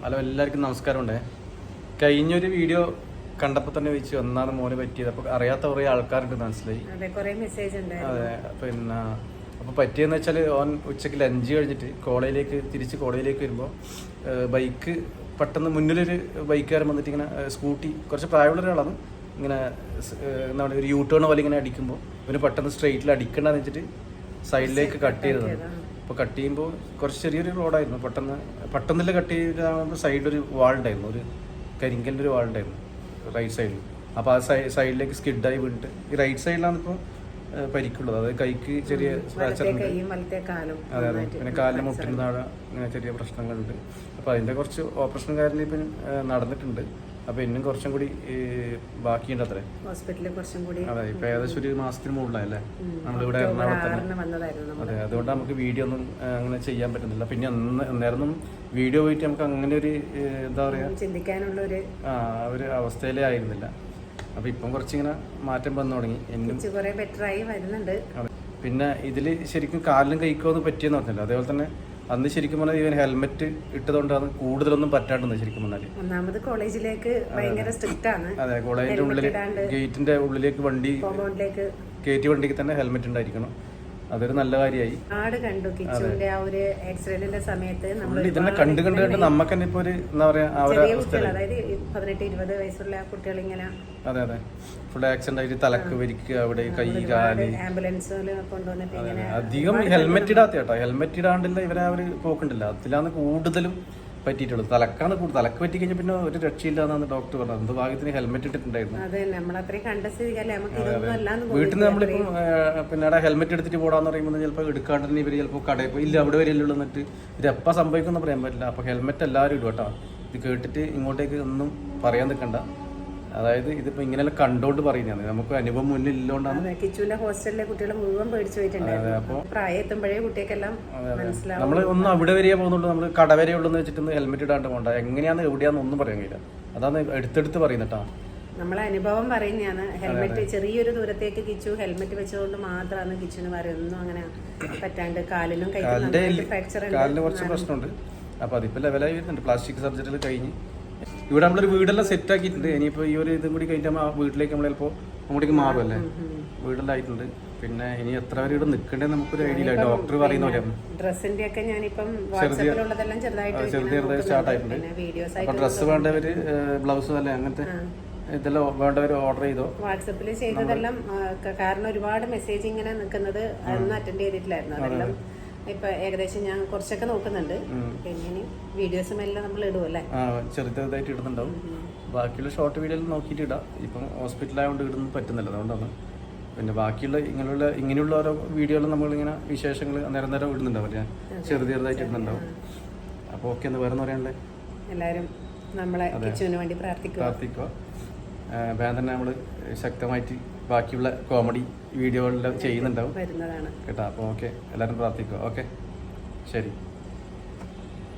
Hello, എല്ലാവർക്കും നമസ്കാരമുണ്ടേ. കഴിഞ്ഞൊരു video കണ്ടപ്പോൾ തന്നെ ചോദിച്ചു എന്നാണ് മോന് പറ്റിയത്. അപ്പോൾ അറിയാത്ത കുറേ ആൾക്കാരുണ്ട്, മനസ്സിലായി. അതെ, പിന്നെ അപ്പോൾ പറ്റിയെന്ന് വെച്ചാൽ ഓൻ ഉച്ചയ്ക്ക് ലഞ്ച് കഴിഞ്ഞിട്ട് തിരിച്ച് കോളേജിലേക്ക് വരുമ്പോൾ ബൈക്ക് പെട്ടെന്ന് മുന്നിലൊരു ബൈക്കുകാരൻ വന്നിട്ട് ഇങ്ങനെ സ്കൂട്ടി, കുറച്ച് പ്രായമുള്ള ഒരാളാണ്, ഇങ്ങനെ എന്താണ് ഒരു യൂ ടേൺ പോലെ ഇങ്ങനെ അടിക്കുമ്പോൾ ഇവന് പെട്ടെന്ന് സ്ട്രെയിറ്റിൽ അടിക്കണ്ടെന്ന് വെച്ചിട്ട് സൈഡിലേക്ക് കട്ട് ചെയ്തതാണ്. അപ്പോൾ കട്ട് ചെയ്യുമ്പോൾ കുറച്ച് ചെറിയൊരു റോഡായിരുന്നു. പെട്ടെന്നില്ല കട്ട് ചെയ്താകുമ്പോൾ സൈഡിലൊരു വാളുണ്ടായിരുന്നു, ഒരു കരിങ്കലിൻ്റെ ഒരു വാളുണ്ടായിരുന്നു റൈറ്റ് സൈഡിൽ. അപ്പോൾ ആ സൈഡിലേക്ക് സ്കിഡായി വീണിട്ട് ഈ റൈറ്റ് സൈഡിലാണ് ഇപ്പോൾ പരിക്കുള്ളത്. അതായത് കൈക്ക് ചെറിയ സ്ക്രാച്ചുണ്ട്. അതെ അതെ. പിന്നെ കാലിന് മുട്ടിന് താഴെ ഇങ്ങനെ ചെറിയ പ്രശ്നങ്ങളുണ്ട്. അപ്പോൾ അതിൻ്റെ കുറച്ച് ഓപ്പറേഷൻ കാര്യം ഇപ്പം നടന്നിട്ടുണ്ട്. അപ്പോൾ ഇന്നും കുറച്ചും കൂടി ബാക്കിയുണ്ട് അത്രേ ഹോസ്പിറ്റലിൽ കുറച്ചും കൂടി. അതെ, ഇപ്പം ഏകദേശം ഒരു മാസത്തിന് മുകളിലല്ലേ നമ്മളിവിടെ എറണാകുളത്ത്. അതെ, അതുകൊണ്ട് നമുക്ക് വീഡിയോ ഒന്നും അങ്ങനെ ചെയ്യാൻ പറ്റുന്നില്ല. പിന്നെ അന്നേരം വീഡിയോ പോയിട്ട് നമുക്ക് അങ്ങനെ ഒരു എന്താ പറയുക ചിന്തിക്കാനുള്ള ഒരു അവസ്ഥയിലേ ആയിരുന്നില്ല. അപ്പോൾ ഇപ്പം കുറച്ചിങ്ങനെ മാറ്റം വന്നു തുടങ്ങി. എന്നും ബെറ്ററായി വരുന്നുണ്ട്. പിന്നെ ഇതിൽ ശരിക്കും കാലിലും കൈക്കോന്ന് പറ്റിയെന്ന് പറഞ്ഞില്ല. അതേപോലെ തന്നെ അന്ന് ശരിക്കും പറഞ്ഞാൽ ഇവൻ ഹെൽമെറ്റ് ഇട്ടതുകൊണ്ടാണ് കൂടുതലൊന്നും പറ്റാണ്ടെന്ന് ശരിക്കും പറഞ്ഞാൽ. ഒന്നാമത് കോളേജിലേക്ക് ഭയങ്കര സ്ട്രിക്റ്റ് ആണ്. അതെ, കോളേജിന്റെ ഉള്ളിൽ ഗേറ്റിന്റെ ഉള്ളിലേക്ക് വണ്ടി കയറ്റി വണ്ടിക്ക് തന്നെ ഹെൽമെറ്റ് ഉണ്ടായിരിക്കണം. അതൊരു നല്ല കാര്യമായി. ഇതന്നെ കണ്ടു നമുക്ക് തന്നെ ഇപ്പൊ ഒരു എന്താ പറയാ അതായത് 18-20 വയസ്സുള്ള കുട്ടികൾ ഇങ്ങനെ അതെ അതെ ഫുൾ ആക്സിഡന്റ് ആയിട്ട് തലക്ക് വരിക്കുക, അവിടെ കൈ കാല് ആംബുലൻസിൽ കൊണ്ടുവന്നിട്ട് അധികം ഹെൽമെറ്റ് ഇടാത്ത കേട്ടോ. ഹെൽമെറ്റ് ഇടാണ്ടില്ല ഇവരെ അവര് പോക്കണ്ടില്ല. അതിലാണ് കൂടുതലും പറ്റിയിട്ടുള്ളത്. തലക്കാണ് കൂടുതൽ. തലക്ക് പറ്റി കഴിഞ്ഞാൽ പിന്നെ ഒരു രക്ഷയില്ലാന്നാണ് ഡോക്ടർ പറഞ്ഞത്. എന്ത് ഭാഗ്യത്തിന് ഹെൽമെറ്റ് ഇട്ടിട്ടുണ്ടായിരുന്നു. വീട്ടിൽ നിന്ന് നമ്മളിപ്പം പിന്നെ ഹെൽമെറ്റ് എടുത്തിട്ട് പോടാന്ന് പറയുമ്പോൾ ചിലപ്പോൾ എടുക്കാണ്ട് തന്നെ ഇവര് ചിലപ്പോൾ കടയിൽ പോയി ഇല്ല അവിടെ വരെയല്ലേ എന്നിട്ട് ഇതെപ്പോൾ സംഭവിക്കുമെന്ന് പറയാൻ പറ്റില്ല. അപ്പോൾ ഹെൽമെറ്റ് എല്ലാവരും ഇടും കേട്ടോ. ഇത് കേട്ടിട്ട് ഇങ്ങോട്ടേക്ക് ഒന്നും പറയാൻ നിൽക്കണ്ട. അതായത് ഇതിപ്പോ ഇങ്ങനെല്ലാം കണ്ടോണ്ട് പറയുന്നതാണ്, നമുക്ക് അനുഭവം മുന്നിൽ ഇല്ലോണ്ടാണ്. കിച്ചുവിന്റെ ഹോസ്റ്റലിലെ കുട്ടികൾ മുഴുവൻ പേടിച്ചു പോയിട്ടുണ്ടായിരുന്നു. അപ്പോൾ പ്രായം എത്തുമ്പോഴേ കുട്ടികൾക്കെല്ലാം മനസ്സിലാവും. നമ്മൾ ഒന്ന് അവിടെ വരെയേ പോകുന്നുള്ളൂ, നമ്മൾ കട വരെ ഉള്ളൂ എന്ന് വെച്ചിട്ട് ഹെൽമെറ്റ് ഇടാണ്ട് പോകണ്ട. എങ്ങനെയാന്ന് എവിടെയാന്ന് ഒന്നും പറയാൻ കഴിയില്ല. അതാണ് എടുത്തെടുത്ത് പറയുന്നട്ടാ. നമ്മളെ അനുഭവം പറയുന്നതാണ്. ഹെൽമെറ്റ് ചെറിയൊരു ദൂരത്തേക്ക് കിച്ചു ഹെൽമെറ്റ് വെച്ചതുകൊണ്ട് മാത്രമാണ് കിച്ചുവിന് ഒന്നും അങ്ങനെ പറ്റാണ്ട്. കാലിനും കാലിന് കുറച്ച് പ്രശ്നമുണ്ട്. അപ്പൊ അതിപ്പോ ലെവലായി വരുന്നുണ്ട്. പ്ലാസ്റ്റിക് സർജറികൾ കഴിഞ്ഞ് ഇവിടെ നമ്മളൊരു വീടെല്ലാം സെറ്റ് ആക്കിയിട്ടുണ്ട്. ഇനിയിപ്പോൾ ഈ ഒരു ഇതും കൂടി കഴിഞ്ഞാൽ ആ വീട്ടിലേക്ക് നമ്മൾ ചിലപ്പോൾ അങ്ങോട്ടേക്ക് മാറുമല്ലേ. വീടെല്ലാം ആയിട്ടുണ്ട്. പിന്നെ ഇനി എത്ര വരെ ഇവിടെ നിൽക്കേണ്ടത് നമുക്കൊരു ഐഡിയ ഇല്ല. ഡോക്ടർ പറയുന്ന പോലെ ഡ്രസ്സിന്റെ ഒക്കെ ഞാനിപ്പം ചെറുതായിട്ട് സ്റ്റാർട്ട് ആയിട്ടുണ്ട്. അപ്പൊ ഡ്രസ്സ് വേണ്ടവര് ബ്ലൗസ് അല്ലേ അങ്ങനത്തെ ഇതെല്ലാം വേണ്ടവർ ഓർഡർ ചെയ്തോ. വാട്സപ്പിൽ ചെയ്തതെല്ലാം കാരണം ഒരുപാട് മെസ്സേജ് ഇങ്ങനെ നിൽക്കുന്നത് അതൊന്നും അറ്റൻഡ് ചെയ്തിട്ടില്ലായിരുന്നു. അതെല്ലാം ഇപ്പൊ ഏകദേശം ഞാൻ കുറച്ചൊക്കെ നോക്കുന്നുണ്ട്. പിന്നെ വീഡിയോസും എല്ലാം നമ്മൾ ഇടുമല്ലേ, ചെറുതായിട്ട് ഇടുന്നുണ്ടാവും. ബാക്കിയുള്ള ഷോർട്ട് വീഡിയോ നോക്കിയിട്ട് ഇടാം. ഇപ്പം ഹോസ്പിറ്റലായതുകൊണ്ട് ഇടുന്നത് പറ്റുന്നില്ല, അതുകൊണ്ടാണ്. പിന്നെ ബാക്കിയുള്ള ഇങ്ങനെയുള്ള ഓരോ വീഡിയോകൾ നമ്മളിങ്ങനെ വിശേഷങ്ങൾ നേരം ഇടുന്നുണ്ടാവും. ഞാൻ ചെറുതായിട്ട് ഇടുന്നുണ്ടാവും. അപ്പോൾ ഓക്കെ, എന്ന് വേറെ പറയാനുള്ളത് എല്ലാവരും നമ്മളെ കിച്ചുവിന് വേണ്ടി പ്രാർത്ഥിക്കുക. വേഗം തന്നെ നമ്മൾ ശക്തമായിട്ട് ബാക്കിയുള്ള കോമഡി വീഡിയോകളിൽ ചെയ്യുന്നുണ്ടാവും വരുന്നതാണ് കേട്ടോ. അപ്പോൾ ഓക്കെ, എല്ലാവരും പ്രാർത്ഥിക്കുക. ഓക്കെ, ശരി.